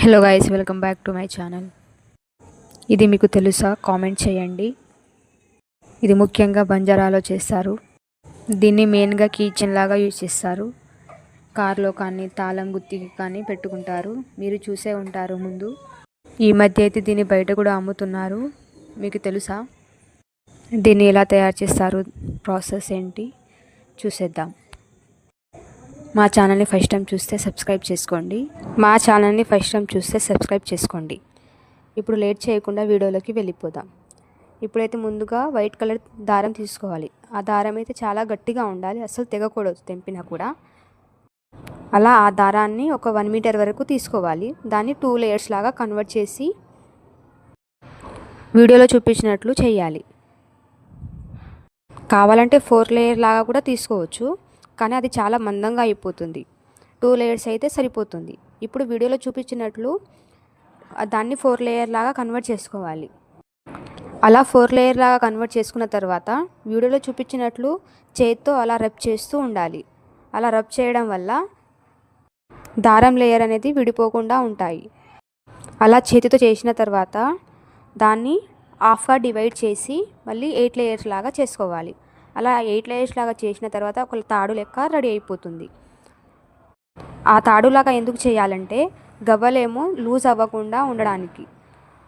Hello guys, welcome back to my channel. ఇది మీకు తెలుసా? కామెంట్ చేయండి. ఇది ముఖ్యంగా బంజారాలో చేస్తారు. దీన్ని మెయిన్గా కీచెన్ లాగా యూజ్ చేస్తారు. కార్లో కానీ తాళం గుత్తికి కానీ పెట్టుకుంటారు. మీరు చూసే ఉంటారు ముందు. ఈ మధ్య అయితే దీన్ని బయట కూడా అమ్ముతున్నారు. మీకు తెలుసా దీన్ని ఎలా తయారు చేస్తారు, ప్రాసెస్ ఏంటి చూసేద్దాం. మా ఛానల్ని ఫస్ట్ టైం చూస్తే సబ్స్క్రైబ్ చేసుకోండి. ఇప్పుడు లేట్ చేయకుండా వీడియోలోకి వెళ్ళిపోదాం. ఇప్పుడైతే ముందుగా వైట్ కలర్ దారం తీసుకోవాలి. ఆ దారం అయితే చాలా గట్టిగా ఉండాలి, అసలు తెగకూడదు తెంపినా కూడా. అలా ఆ దారాన్ని ఒక 1 మీటర్ వరకు తీసుకోవాలి. దాన్ని 2 లేయర్స్ లాగా కన్వర్ట్ చేసి వీడియోలో చూపించినట్లు చేయాలి. కావాలంటే 4 లేయర్ లాగా కూడా తీసుకోవచ్చు, కానీ అది చాలా మందంగా అయిపోతుంది. 2 లేయర్స్ అయితే సరిపోతుంది. ఇప్పుడు వీడియోలో చూపించినట్లు దాన్ని 4 లేయర్ లాగా కన్వర్ట్ చేసుకోవాలి. అలా 4 లేయర్ లాగా కన్వర్ట్ చేసుకున్న తర్వాత వీడియోలో చూపించినట్లు చేతితో అలా రబ్ చేస్తూ ఉండాలి. అలా రబ్ చేయడం వల్ల దారం లేయర్ అనేది విడిపోకుండా ఉంటాయి. అలా చేతితో చేసిన తర్వాత దాన్ని హాఫ్గా డివైడ్ చేసి మళ్ళీ 8 లేయర్స్ లాగా చేసుకోవాలి. అలా 8 లేయర్స్ లాగా చేసిన తర్వాత ఒక తాడు లెక్క రెడీ అయిపోతుంది. ఆ తాడులాగా ఎందుకు చేయాలంటే గవ్వలేమో లూజ్ అవ్వకుండా ఉండడానికి.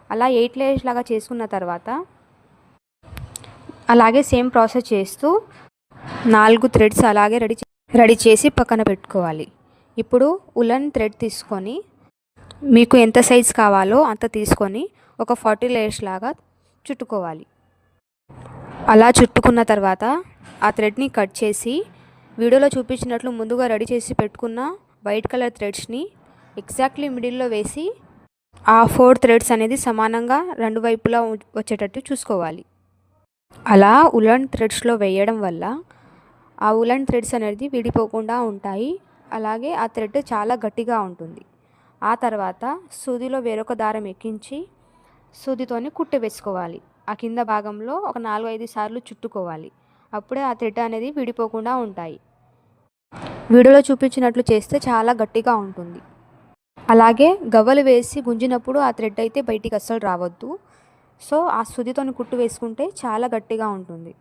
అలా 8 లేయర్స్ లాగా చేసుకున్న తర్వాత అలాగే సేమ్ ప్రాసెస్ చేస్తూ 4 థ్రెడ్స్ అలాగే రెడీ చేసి పక్కన పెట్టుకోవాలి. ఇప్పుడు ఉలన్ థ్రెడ్ తీసుకొని మీకు ఎంత సైజ్ కావాలో అంత తీసుకొని ఒక 40 లేయర్స్ లాగా చుట్టుకోవాలి. అలా చుట్టుకున్న తర్వాత ఆ థ్రెడ్ని కట్ చేసి వీడియోలో చూపించినట్లు ముందుగా రెడీ చేసి పెట్టుకున్న వైట్ కలర్ థ్రెడ్స్ని ఎగ్జాక్ట్లీ మిడిల్లో వేసి ఆ 4 థ్రెడ్స్ అనేది సమానంగా 2 వైపులా వచ్చేటట్టు చూసుకోవాలి. అలా ఉలన్ థ్రెడ్స్లో వేయడం వల్ల ఆ ఉలన్ థ్రెడ్స్ అనేది విడిపోకుండా ఉంటాయి. అలాగే ఆ థ్రెడ్ చాలా గట్టిగా ఉంటుంది. ఆ తర్వాత సూదిలో వేరొక దారం ఎక్కించి సూదితోని కుట్టు వేసుకోవాలి. ఆ కింద భాగంలో ఒక 4-5 సార్లు చుట్టుకోవాలి. అప్పుడే ఆ థ్రెడ్ అనేది విడిపోకుండా ఉంటాయి. వీడియోలో చూపించినట్లు చేస్తే చాలా గట్టిగా ఉంటుంది. అలాగే గవ్వలు వేసి గుంజినప్పుడు ఆ థ్రెడ్ అయితే బయటికి అస్సలు రావద్దు. సో ఆ సూదితోని కుట్టు వేసుకుంటే చాలా గట్టిగా ఉంటుంది.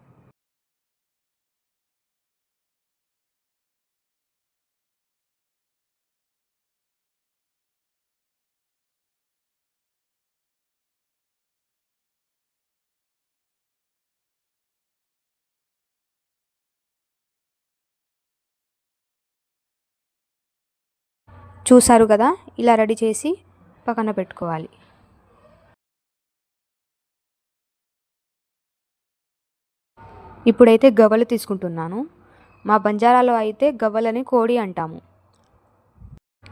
చూసారు కదా, ఇలా రెడీ చేసి పక్కన పెట్టుకోవాలి. ఇప్పుడైతే గవ్వలు తీసుకుంటున్నాను. మా బంజారాలో అయితే గవ్వలని కోడి అంటాము.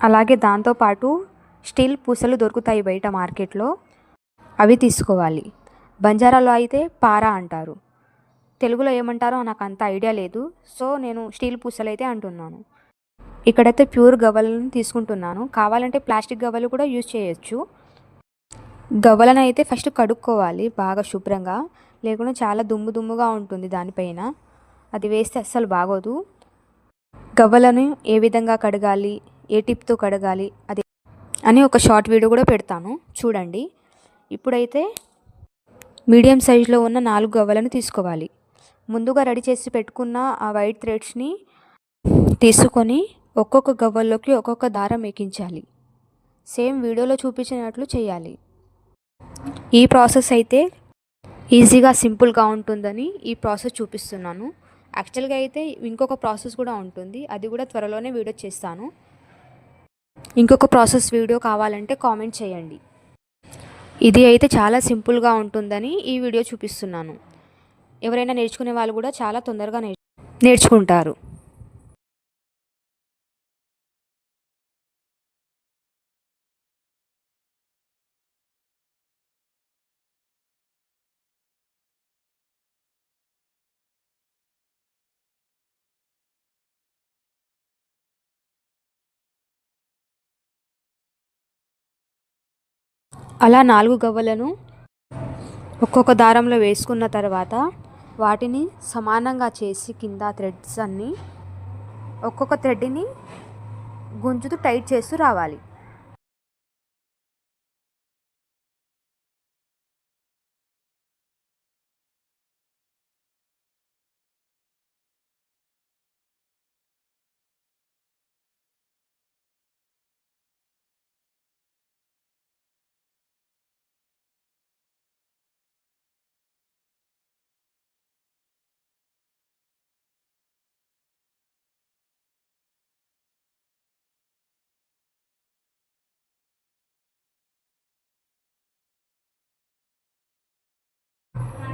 అలాగే దాంతోపాటు స్టీల్ పూసలు దొరుకుతాయి బయట మార్కెట్లో, అవి తీసుకోవాలి. బంజారాలో అయితే పారా అంటారు. తెలుగులో ఏమంటారో నాకు అంత ఐడియా లేదు, సో నేను స్టీల్ పూసలు అయితే అంటున్నాను. ఇక్కడైతే ప్యూర్ గవ్వలను తీసుకుంటున్నాను. కావాలంటే ప్లాస్టిక్ గవ్వలు కూడా యూజ్ చేయొచ్చు. గవ్వలను అయితే ఫస్ట్ కడుక్కోవాలి బాగా శుభ్రంగా, లేకుండా చాలా దుమ్ముగా ఉంటుంది దానిపైన. అది వేస్తే అస్సలు బాగోదు. గవ్వలను ఏ విధంగా కడగాలి, ఏ టిప్తో కడగాలి అది అని ఒక షార్ట్ వీడియో కూడా పెడతాను, చూడండి. ఇప్పుడైతే మీడియం సైజులో ఉన్న 4 గవ్వలను తీసుకోవాలి. ముందుగా రెడీ చేసి పెట్టుకున్న ఆ వైట్ థ్రెడ్స్ని తీసుకొని ఒక్కొక్క గవ్వల్లోకి ఒక్కొక్క దారం ఎక్కించాలి. సేమ్ వీడియోలో చూపించినట్లు చేయాలి. ఈ ప్రాసెస్ అయితే ఈజీగా సింపుల్గా ఉంటుందని ఈ ప్రాసెస్ చూపిస్తున్నాను. యాక్చువల్గా అయితే ఇంకొక ప్రాసెస్ కూడా ఉంటుంది, అది కూడా త్వరలోనే వీడియో చేస్తాను. ఇంకొక ప్రాసెస్ వీడియో కావాలంటే కామెంట్ చేయండి. ఇది అయితే చాలా సింపుల్గా ఉంటుందని ఈ వీడియో చూపిస్తున్నాను. ఎవరైనా నేర్చుకునే వాళ్ళు కూడా చాలా తొందరగా నేర్చుకుంటారు. అలా 4 గవ్వలను ఒక్కొక్క దారంలో వేసుకున్న తర్వాత వాటిని సమానంగా చేసి కింద థ్రెడ్స్ అన్నీ ఒక్కొక్క థ్రెడ్ని గుంజుతూ టైట్ చేస్తూ రావాలి.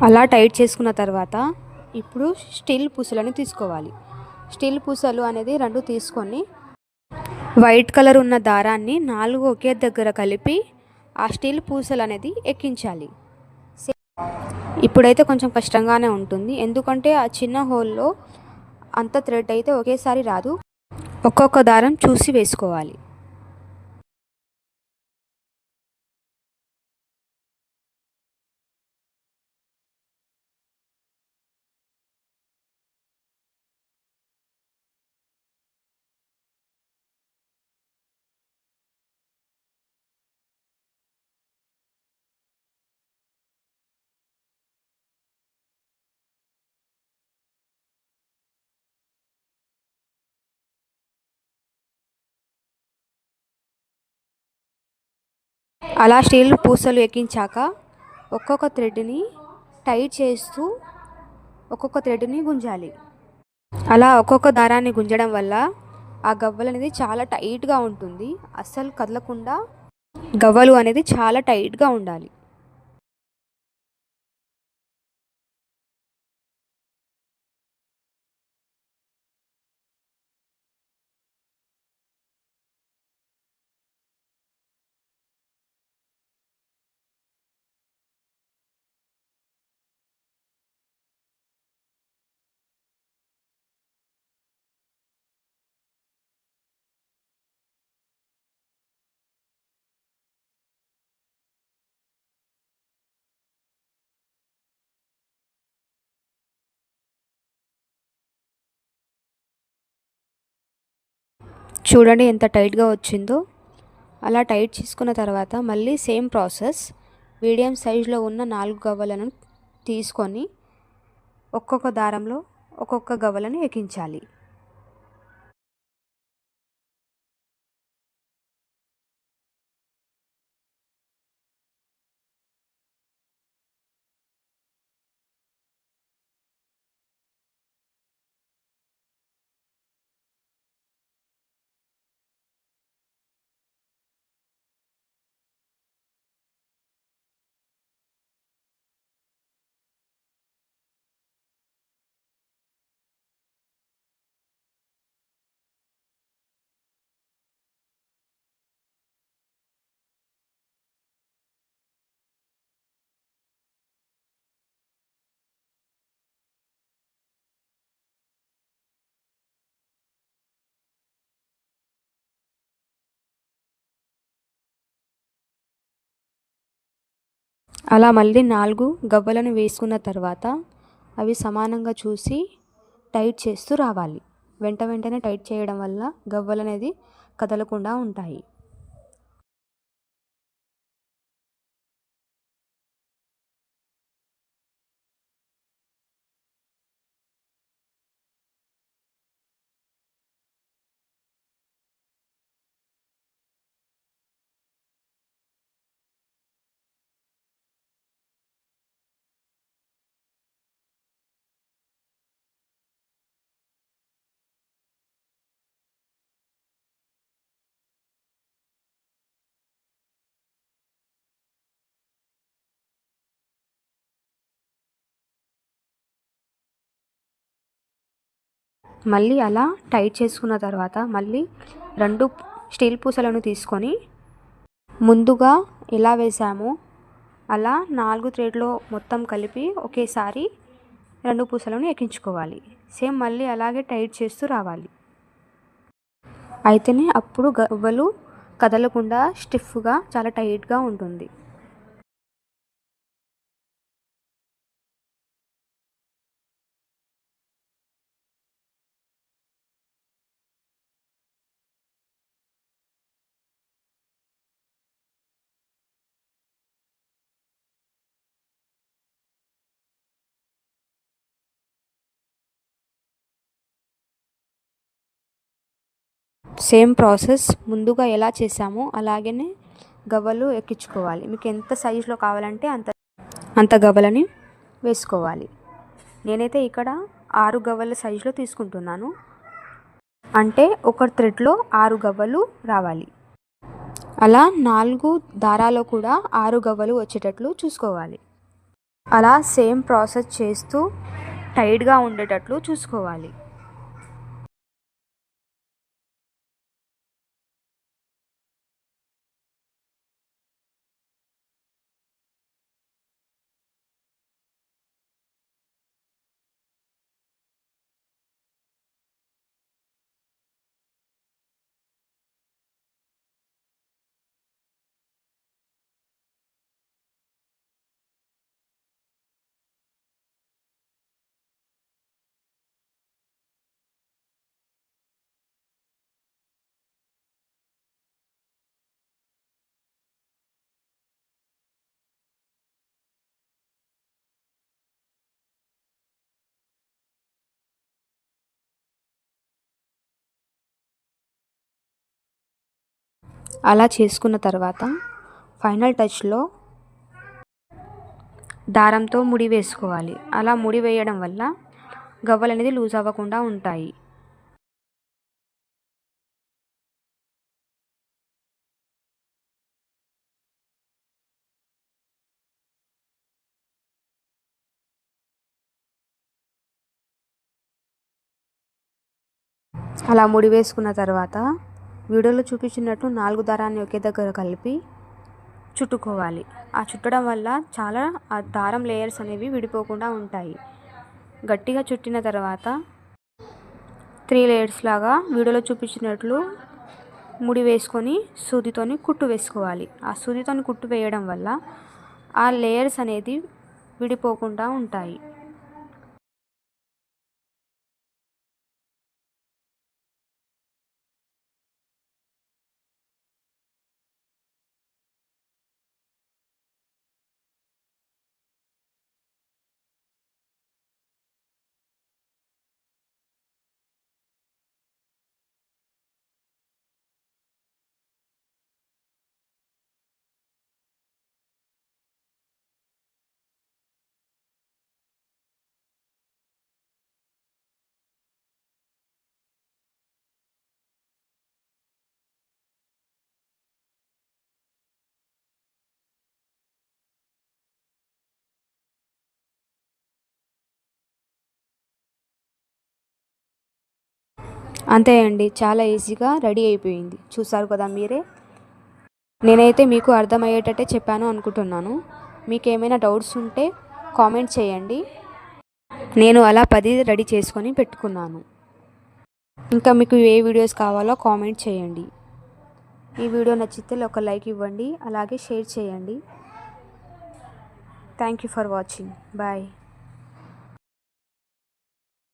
అలా టైట్ చేసుకున్న తర్వాత ఇప్పుడు స్టీల్ పూసలని తీసుకోవాలి. స్టీల్ పూసలు అనేది 2 తీసుకొని వైట్ కలర్ ఉన్న దారాన్ని 4 ఒకే దగ్గర కలిపి ఆ స్టీల్ పూసలు అనేది ఎక్కించాలి. ఇప్పుడైతే కొంచెం కష్టంగానే ఉంటుంది, ఎందుకంటే ఆ చిన్న హోల్లో అంత థ్రెడ్ అయితే ఒకేసారి రాదు. ఒక్కొక్క దారం చూసి వేసుకోవాలి. అలా స్టీల్ పూసలు ఎక్కించాక ఒక్కొక్క థ్రెడ్ని టైట్ చేస్తూ ఒక్కొక్క థ్రెడ్ని గుంజాలి. అలా ఒక్కొక్క దారాన్ని గుంజడం వల్ల ఆ గవ్వలు అనేది చాలా టైట్గా ఉంటుంది. అస్సలు కదలకుండా గవ్వలు అనేది చాలా టైట్గా ఉండాలి. చూడండి ఎంత టైట్గా వచ్చిందో. అలా టైట్ చేసుకున్న తర్వాత మళ్ళీ సేమ్ ప్రాసెస్, మీడియం సైజులో ఉన్న 4 గవ్వలను తీసుకొని ఒక్కొక్క దారంలో ఒక్కొక్క గవ్వలను ఎక్కించాలి. అలా మళ్ళీ 4 గవ్వలను వేసుకున్న తర్వాత అవి సమానంగా చూసి టైట్ చేస్తూ రావాలి. వెంటనే టైట్ చేయడం వల్ల గవ్వలు అనేది కదలకుండా ఉంటాయి. మళ్ళీ అలా టైట్ చేసుకున్న తర్వాత మళ్ళీ 2 స్టీల్ పూసలను తీసుకొని ముందుగా ఎలా వేసామో అలా 4 థ్రెడ్లో మొత్తం కలిపి ఒకేసారి 2 పూసలను ఎక్కించుకోవాలి. సేమ్ మళ్ళీ అలాగే టైట్ చేస్తూ రావాలి. అయితేనే అప్పుడు గవ్వలు కదలకుండా స్టిఫ్గా చాలా టైట్గా ఉంటుంది. సేమ్ ప్రాసెస్ ముందుగా ఎలా చేసామో అలాగనే గవ్వలు ఎక్కించుకోవాలి. మీకు ఎంత సైజులో కావాలంటే అంత గవ్వలని వేసుకోవాలి. నేనైతే ఇక్కడ 6 గవ్వల సైజులో తీసుకుంటున్నాను. అంటే ఒక థ్రెడ్లో 6 గవ్వలు రావాలి. అలా 4 దారాల్లో కూడా 6 గవ్వలు వచ్చేటట్లు చూసుకోవాలి. అలా సేమ్ ప్రాసెస్ చేస్తూ టైట్గా ఉండేటట్లు చూసుకోవాలి. అలా చేసుకున్న తర్వాత ఫైనల్ టచ్లో దారంతో ముడి వేసుకోవాలి. అలా ముడి వేయడం వల్ల గవ్వలు అనేది లూజ్ అవ్వకుండా ఉంటాయి. అలా ముడి వేసుకున్న తర్వాత వీడియోలో చూపించినట్టు 4 దారాన్ని ఒకే దగ్గర కలిపి చుట్టుకోవాలి. ఆ చుట్టడం వల్ల చాలా ఆ దారం లేయర్స్ అనేవి విడిపోకుండా ఉంటాయి. గట్టిగా చుట్టిన తర్వాత 3 లేయర్స్ లాగా వీడియోలో చూపించినట్లు ముడి వేసుకొని సూదితోని కుట్టు వేసుకోవాలి. ఆ సూదితోని కుట్టు వేయడం వల్ల ఆ లేయర్స్ అనేది విడిపోకుండా ఉంటాయి. అంతే అండి, చాలా ఈజీగా రెడీ అయిపోయింది. చూసారు కదా మీరే. నేనైతే మీకు అర్థమయ్యేటట్టే చెప్పాను అనుకుంటున్నాను. మీకు ఏమైనా డౌట్స్ ఉంటే కామెంట్ చేయండి. నేను అలా 10 రెడీ చేసుకొని పెట్టుకున్నాను. ఇంకా మీకు ఏ వీడియోస్ కావాలో కామెంట్ చేయండి. ఈ వీడియో నచ్చితే ఒక లైక్ ఇవ్వండి, అలాగే షేర్ చేయండి. Thank you for watching. Bye.